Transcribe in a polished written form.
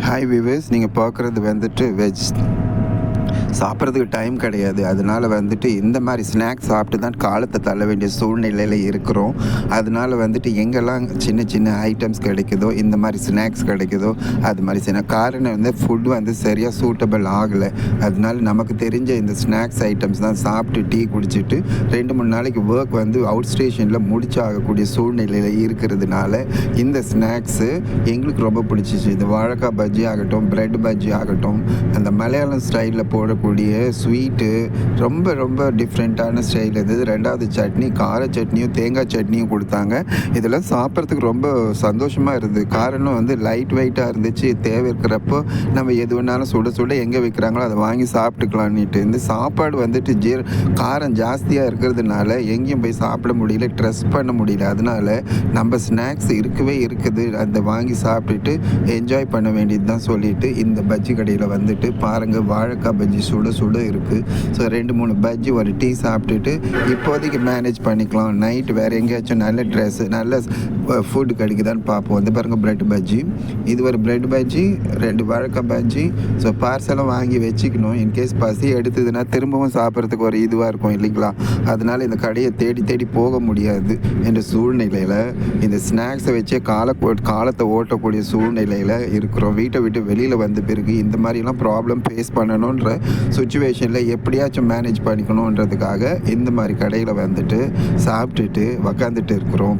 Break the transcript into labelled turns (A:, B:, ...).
A: Hi wives, நீங்கள் பார்க்குறது வந்துட்டு வெஜ் சாப்பிட்றதுக்கு டைம் கிடையாது. அதனால் வந்துட்டு இந்த மாதிரி ஸ்நாக்ஸ் சாப்பிட்டு தான் காலத்தை தள்ள வேண்டிய சூழ்நிலையில் இருக்கிறோம். அதனால் வந்துட்டு எங்கெல்லாம் சின்ன சின்ன ஐட்டம்ஸ் கிடைக்குதோ, இந்த மாதிரி ஸ்நாக்ஸ் கிடைக்குதோ அது மாதிரி காரணம் வந்து ஃபுட் வந்து சரியாக சூட்டபிள் ஆகலை. அதனால நமக்கு தெரிஞ்ச இந்த ஸ்நாக்ஸ் ஐட்டம்ஸ் தான் சாப்பிட்டு டீ குடிச்சிட்டு 2-3 நாளைக்கு ஒர்க் வந்து அவுட் ஸ்டேஷனில் முடிச்சாகக்கூடிய சூழ்நிலையில் இருக்கிறதுனால இந்த ஸ்நாக்ஸு எங்களுக்கு ரொம்ப பிடிச்சிச்சு. இந்த வாழைக்காய் பஜ்ஜி ஆகட்டும், பிரெட் பஜ்ஜி ஆகட்டும், அந்த மலையாளம் ஸ்டைலில் போடக்கூடிய ஸ்வீட்டு ரொம்ப ரொம்ப டிஃப்ரெண்ட்டான ஸ்டைல் இருந்தது. 2வது சட்னி, கார சட்னியும் தேங்காய் சட்னியும் கொடுத்தாங்க. இதெல்லாம் சாப்பிட்றதுக்கு ரொம்ப சந்தோஷமாக இருந்தது. காரணம் வந்து லைட் வெயிட்டாக இருந்துச்சு. தேவை இருக்கிறப்போ நம்ம எது வேணாலும் சுட சுட எங்கே வைக்கிறாங்களோ அதை வாங்கி சாப்பிட்டுக்கலான்னுட்டு. இந்த சாப்பாடு வந்துட்டு காரம் ஜாஸ்தியாக இருக்கிறதுனால எங்கேயும் போய் சாப்பிட முடியல, ட்ரெஸ் பண்ண முடியல. அதனால நம்ம ஸ்நாக்ஸ் இருக்கவே இருக்குது, அதை வாங்கி சாப்பிட்டுட்டு என்ஜாய் பண்ண வேண்டியது தான் சொல்லிட்டு இந்த பஜ்ஜி கடையில் வந்துட்டு பாருங்கள், வாழைக்காய் பஜ்ஜி சுட சுட இருக்குது. ஸோ 2-3 பஜ்ஜி ஒரு டீ சாப்பிட்டுட்டு இப்போதைக்கு மேனேஜ் பண்ணிக்கலாம். நைட்டு வேறு எங்கேயாச்சும் நல்ல ட்ரெஸ்ஸு நல்ல ஃபுட் கிடைக்குதான்னு பார்ப்போம். வந்து பாருங்கள், பிரெட் பஜ்ஜி, இது ஒரு பிரெட் பஜ்ஜி, 2 வாழைக்காய் பஜ்ஜி. ஸோ பார்சலும் வாங்கி வச்சுக்கணும். இன்கேஸ் பசி எடுத்ததுன்னா திரும்பவும் சாப்பிட்றதுக்கு ஒரு இதுவாக இருக்கும் இல்லைங்களா? அதனால் இந்த கடையை தேடி தேடி போக முடியாது என்ற சூழ்நிலையில் இந்த ஸ்நாக்ஸை வச்சே காலத்தை ஓட்டக்கூடிய சூழ்நிலையில் இருக்கிறோம். வீட்டை விட்டு வெளியில் வந்த பிறகு இந்த மாதிரிலாம் ப்ராப்ளம் ஃபேஸ் பண்ணணுன்ற சுச்சுவேஷனில் எப்படியாச்சும் மேனேஜ் பண்ணிக்கணுன்றதுக்காக இந்த மாதிரி கடையில் வந்துட்டு சாப்பிட்டுட்டு உக்காந்துட்டு இருக்கிறோம்.